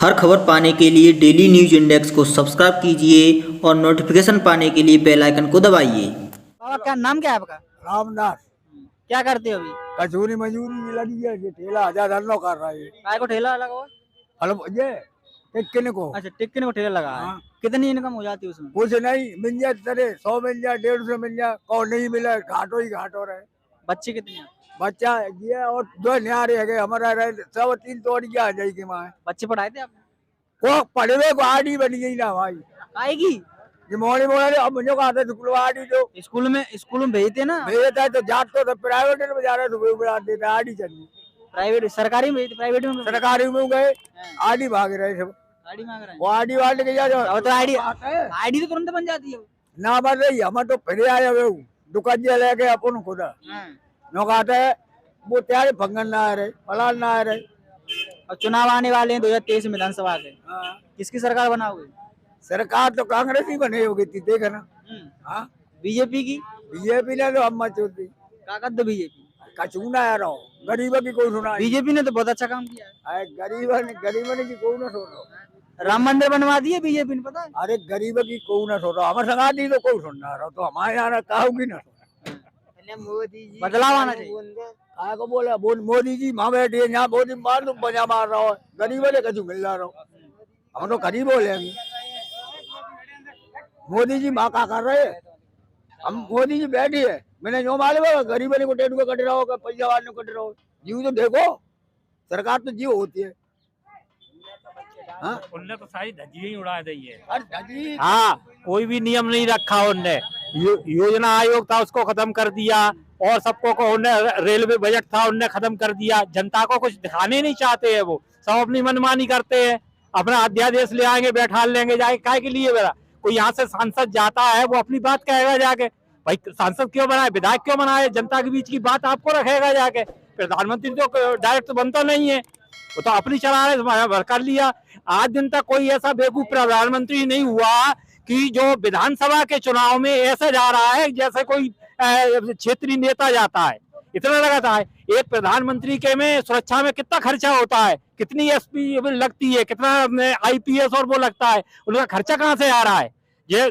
हर खबर पाने के लिए डेली न्यूज इंडेक्स को सब्सक्राइब कीजिए और नोटिफिकेशन पाने के लिए बेल आइकन को दबाइए। बाबा क्या नाम क्या है आपका? रामदास। क्या करते हो अभी? कचौरी मजूरी लगी है, ये ठेला हजार धंधो कर रहा है। काय को ठेला लगा हुआ? हलो ये टिक्के को। अच्छा, टिक्की को ठेला लगा है। हाँ। कितनी इनकम हो जाती है उसमें? कुछ नहीं मिल जाए तेरे 100 मिल जाए 150 मिल जाए और नहीं मिले घाटो ही घाटो रहे। बच्चे कितने हैं? बच्चा ये और दो न्यारे है हमारा रहे सब 3 तोड़िया आ जाएगी माँ बच्चे पढ़ाए थे आपने? को पढ़े हुए को आडी बन गई ना भाई। आएगी ये मोड़ी मोड़ी अब मुझे कहा था स्कूल आडी तो स्कूल में भेजते ना। भेजता है तो जात तो प्राइवेट में जा रहे तो बढ़ा देता आडी चलनी। प्राइवेट सरकारी में भेजते, प्राइवेट में सरकारी में गए आडी भाग रहे सब। आईडी मांग रहे हैं। वो आडी वाले के जा अब तो आईडी तो तुरंत बन जाती है। ना बन रही हम तो फिर आए हुए दुकान जे लेके अपन खुदा नो कहते है वो त्यारे फंगन ना आ रहे फलाल ना आ रहे। अब चुनाव आने वाले हैं 2023 में विधानसभा के। किसकी सरकार बनाओगे? सरकार तो कांग्रेस ही बने होगी थी देखा ना। हाँ बीजेपी की? बीजेपी ने तो हम चोती क्या कर दो बीजेपी? कचूना यार गरीबों की कोई सुना बीजेपी ने तो बहुत अच्छा काम किया है। गरीबों ने की कोई ना सुनो। राम मंदिर बनवा दिए बीजेपी ने, पता है? अरे गरीबों की कोई ना सुनो हमारे संगा दी तो कोई सुनना रहो तो हमारे यहाँ कहोगी ना मोदी जी बदलाव आना चाहिए। काय को बोला मोदी जी माँ बैठे यहाँ मोदी मार तुम बजा मार रहा हो गरीबों ने कचू मिल रहा हो हम तो गरीब बोलेंगे। मोदी जी माँ का कर रहे हम मोदी जी बैठी है मैंने जो मालूम है गरीबों ने को टेट को कट रहा हो पैसा वाले को कट रहा हो जीव तो देखो सरकार तो जीव होती है। हाँ उनने तो सारी धज्जियां ही उड़ा दी है। हाँ कोई भी नियम नहीं रखा उनने। योजना आयोग था उसको खत्म कर दिया और सबको को उनने रेलवे बजट था उनने खत्म कर दिया। जनता को कुछ दिखाने नहीं चाहते हैं, वो सब अपनी मनमानी करते हैं। अपना अध्यादेश ले आएंगे बैठा लेंगे जाके काय के लिए मेरा कोई यहाँ से सांसद जाता है वो अपनी बात कहेगा जाके भाई सांसद क्यों बनाए विधायक क्यों बनाए जनता के बीच की बात आपको रखेगा जाके। प्रधानमंत्री तो डायरेक्ट तो बनता नहीं है वो तो अपनी चला रहे कर लिया। आज दिन तक कोई ऐसा बेवकूफ प्रधानमंत्री नहीं हुआ कि जो विधानसभा के चुनाव में ऐसा जा रहा है जैसे कोई क्षेत्रीय नेता जाता है। इतना लगाता है एक प्रधानमंत्री के में सुरक्षा में कितना खर्चा होता है, कितनी एसपी लगती है, कितना आईपीएस और वो लगता है, उनका खर्चा कहाँ से आ रहा है? ये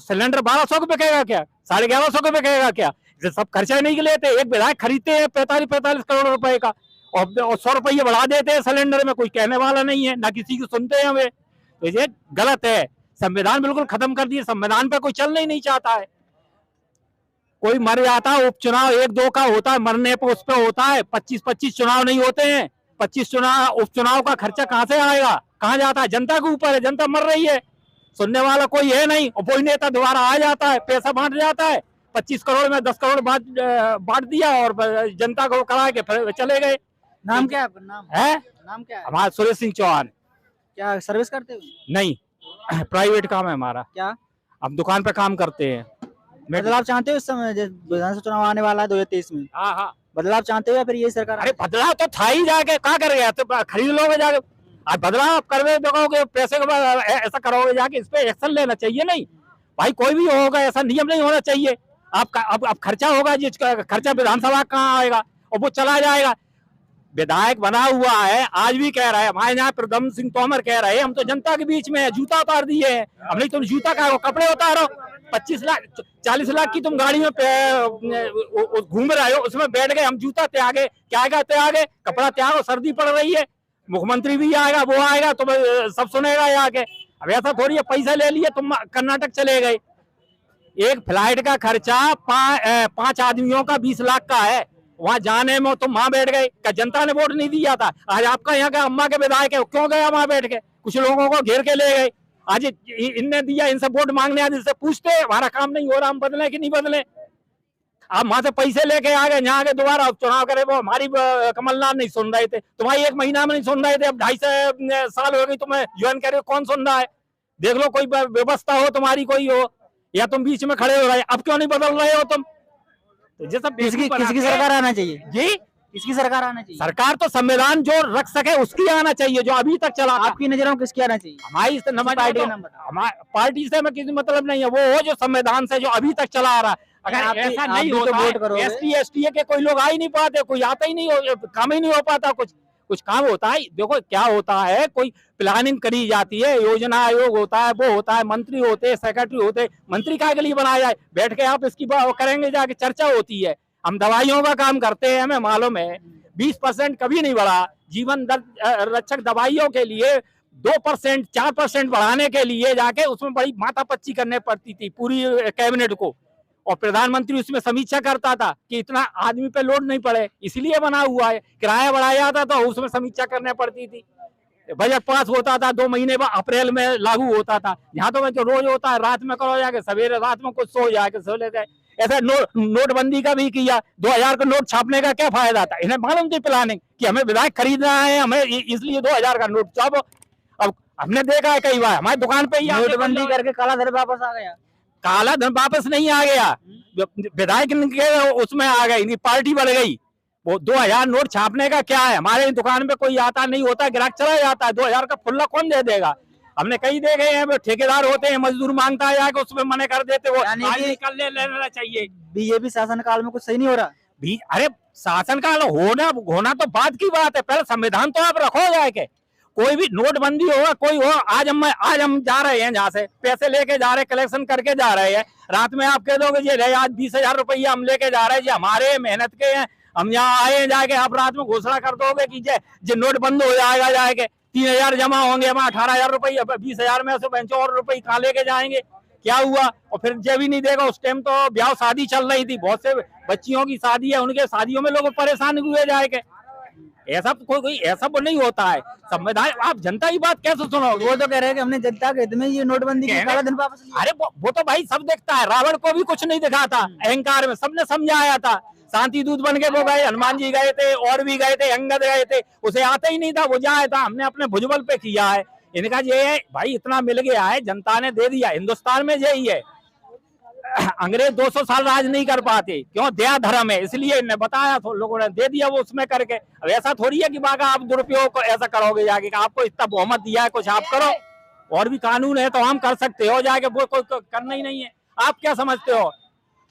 सिलेंडर 1200 के बिकेगा क्या, 1150 के बिकेगा क्या? सब खर्चा नहीं लेते। एक विधायक खरीदते हैं 45 करोड़ रुपए का और 100 रुपये बढ़ा देते हैं सिलेंडर में, कोई कहने वाला नहीं है ना किसी की सुनते हैं हमें। तो ये गलत है। संविधान बिल्कुल खत्म कर दिए, संविधान पे कोई चलना ही नहीं चाहता है। कोई मर जाता है उपचुनाव 1-2 का होता है, मरने पर उस पर होता है। 25 चुनाव नहीं होते हैं। 25 चुनाव उपचुनाव का खर्चा कहाँ से आएगा, कहाँ जाता है? जनता के ऊपर है, जनता मर रही है, सुनने वाला कोई है नहीं। और कोई नेता दोबारा आ जाता है, पैसा बांट जाता है, 25 करोड़ में 10 करोड़ बांट दिया और जनता को करा के फिर चले गए। नाम क्या है आपका? नाम क्या है? हमारा सुरेश सिंह चौहान। क्या सर्विस करते हो? नहीं प्राइवेट काम है हमारा। क्या हम दुकान पे काम करते हैं। बदलाव चाहते हो इस समय विधानसभा चुनाव आने वाला है 2023 में? हाँ बदलाव चाहते हो या फिर ये सरकार? अरे बदलाव तो था ही, जाके क्या कर गया तो खरीद लोगे जाके। आज बदलाव आप करवे देखोगे पैसे के बाद ऐसा करोगे जाके, इस पे एक्शन लेना चाहिए। नहीं भाई कोई भी होगा ऐसा नियम नहीं होना चाहिए। आपका अब खर्चा होगा जिसका खर्चा विधानसभा कहाँ आएगा और वो चला जाएगा। विधायक बना हुआ है, आज भी कह रहा है हमारे यहाँ प्रद्युम्न सिंह तोमर कह रहे हैं हम तो जनता के बीच में है, जूता उतार दिए हैं। अब नहीं तुम जूता का कपड़े उतारो। 25 लाख 40 लाख की तुम गाड़ी में घूम रहे हो, उसमें बैठ गए, हम जूता त्यागे क्या त्यागे, कपड़ा त्यागो, सर्दी पड़ रही है। मुख्यमंत्री भी आएगा, वो आएगा तो सब सुनेगा आके। अब ऐसा थोड़ी है पैसा ले लिए तुम कर्नाटक चले गए। एक फ्लाइट का खर्चा 5 आदमियों का 20 लाख का है। वहां जाने में तुम वहां बैठ गए, क्या जनता ने वोट नहीं दिया था? आज आपका यहाँ का अम्मा के विधायक है, क्यों गया वहां बैठ के? कुछ लोगों को घेर के ले गए। आज इनने दिया, इनसे वोट मांगने आदि से पूछते हमारा काम नहीं हो रहा, हम बदले कि नहीं बदले? आप वहां से पैसे लेके आ गए, यहाँ आगे दोबारा चुनाव करे। वो हमारी कमलनाथ नहीं सुन रहे थे, तुम्हारी 1 महीना में नहीं सुन रहे थे, अब 2.5 साल हो गई तुम्हें ज्वाइन करे, कौन सुन रहा है? देख लो कोई व्यवस्था हो तुम्हारी, कोई हो, या तुम बीच में खड़े हो रहे। अब क्यों नहीं बदल रहे हो तुम? तो ये सब किसकी सरकार आना चाहिए जी? किसकी सरकार आना चाहिए? सरकार तो संविधान जो रख सके उसकी आना चाहिए, जो अभी तक चला। आपकी नजरों में किसकी आना चाहिए? हमारी पार्टी पार्टी से हमें किसी मतलब नहीं है, वो हो जो संविधान से जो अभी तक चला आ रहा है। अगर ऐसा नहीं होता, ST ST के कोई लोग आ ही नहीं पाते, कोई आता ही नहीं हो, काम ही नहीं हो पाता कुछ। कुछ काम होता है। देखो क्या होता है, कोई प्लानिंग करी जाती है, योजना आयोग होता है, वो होता है, मंत्री होते हैं, सेक्रेटरी होते हैं। मंत्री काय के लिए बनाया जाए, बैठ के आप इसकी करेंगे, जाके चर्चा होती है। हम दवाइयों का काम करते हैं, हमें मालूम है 20% कभी नहीं बढ़ा। जीवन रक्षक दवाइयों के लिए 2% 4% बढ़ाने के लिए जाके उसमें बड़ी माथापच्ची करने पड़ती थी पूरी कैबिनेट को, और प्रधानमंत्री उसमें समीक्षा करता था कि इतना आदमी पे लोड नहीं पड़े, इसलिए बना हुआ है। किराया बढ़ाया जाता था, उसमें समीक्षा करने पड़ती थी। बजट पास होता था 2 महीने बाद, अप्रैल में लागू होता था। यहाँ तो रोज होता है, रात में करो जाके, सवेरे रात में कुछ सो जाके सो लेते। ऐसा नोटबंदी का भी किया। 2000 का नोट छापने का क्या फायदा था? इन्हें मालूम थी प्लानिंग कि हमें विधायक खरीदना है, हमें इसलिए 2000 का नोट छापो। अब हमने देखा है कई बार हमारी दुकान पे ही नोटबंदी करके काला धन वापस आ गया। काला धन वापस नहीं आ गया, विधायक के उसमें आ गई, इनकी पार्टी बढ़ गई। वो 2000 नोट छापने का क्या है? हमारे दुकान पे कोई आता नहीं होता, ग्राहक चला जाता है। 2000 का खुला कौन दे देगा? हमने कई देखे हैं, ठेकेदार होते हैं, मजदूर मांगता है जाके, उसमें मने कर देते। वो निकल लेना चाहिए। बीजेपी शासनकाल में कुछ सही नहीं हो रहा। अरे शासनकाल होना तो बात की बात है, पहले संविधान तो आप रखो जाके। कोई भी नोटबंदी होगा, कोई हो, आज हम जा रहे हैं, जहाँ से पैसे लेके जा रहे हैं, कलेक्शन करके जा रहे हैं, रात में आप कह दोगे जी आज 20,000 रुपया हम लेके जा रहे हैं, जी हमारे मेहनत के हैं, हम यहाँ आए जाके, आप रात में घोषणा कर दोगे कि जे नोट बंद हो जाएगा, जाके 3,000 जमा होंगे, हम 18,000 रुपये, 20,000 में से 5 और रुपये कहाँ लेके जाएंगे? क्या हुआ? और फिर जब भी नहीं देगा, उस टाइम तो ब्याह शादी चल रही थी, बहुत से बच्चियों की शादी है, उनके शादियों में लोग परेशान हुए जाएंगे। ऐसा कोई ऐसा नहीं होता है। संविधान, आप जनता की बात कैसे सुनोगे? वो तो कह रहे हैं कि हमने जनता के हित में ये नोटबंदी की काला धन वापस लिया। अरे वो तो भाई सब देखता है, रावण को भी कुछ नहीं दिखा था, अहंकार में सबने समझाया था। शांति दूत बन के वो गए, हनुमान जी गए थे, और भी गए थे, अंगद गए थे, उसे आता ही नहीं था, वो जाया था। हमने अपने भुजबल पे किया है। इनका ये है भाई, इतना मिल गया है, जनता ने दे दिया। हिंदुस्तान में यही है, अंग्रेज 200 साल राज नहीं कर पाते, क्यों? दया धर्म है, इसलिए इन्हें बताया तो लोगों ने दे दिया वो उसमें करके। अब ऐसा थोड़ी है कि बाका आप दुरुपयोग को ऐसा करोगे जाके, कि आपको इतना बहुमत दिया है, कुछ आप करो। और भी कानून है तो हम कर सकते हो जाके, वो कोई करना ही नहीं है। आप क्या समझते हो?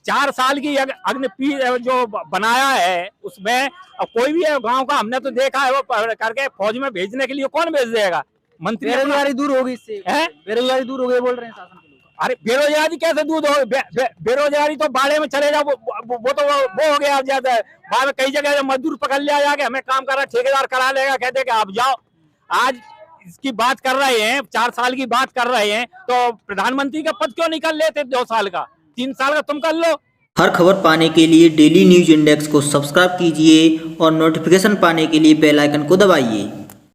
4 साल की अग्निपीठ जो बनाया है, उसमें कोई भी गांव का हमने तो देखा है, वो करके फौज में भेजने के लिए कौन भेज देगा? मंत्री। बेरोजगारी दूर होगी इससे, बेरोजगारी दूर हो गई बोल रहे हैं शासन के लोग। अरे बेरोजगारी कैसे दूर हो? बेरोजगारी तो बाड़े में चले जाओ, वो तो वो हो गया। अब ज्यादा बाद में कई जगह मजदूर पकड़ लिया जाके, हमें काम कर रहा, ठेकेदार करा लेगा, कहते कि आप जाओ। आज इसकी बात कर रहे हैं, 4 साल की बात कर रहे हैं, तो प्रधानमंत्री का पद क्यों निकल लेते? 2 साल का, 3 साल का तुम कर लो। हर खबर पाने के लिए डेली न्यूज इंडेक्स को सब्सक्राइब कीजिए और नोटिफिकेशन पाने के लिए बेल आइकन को दबाइए।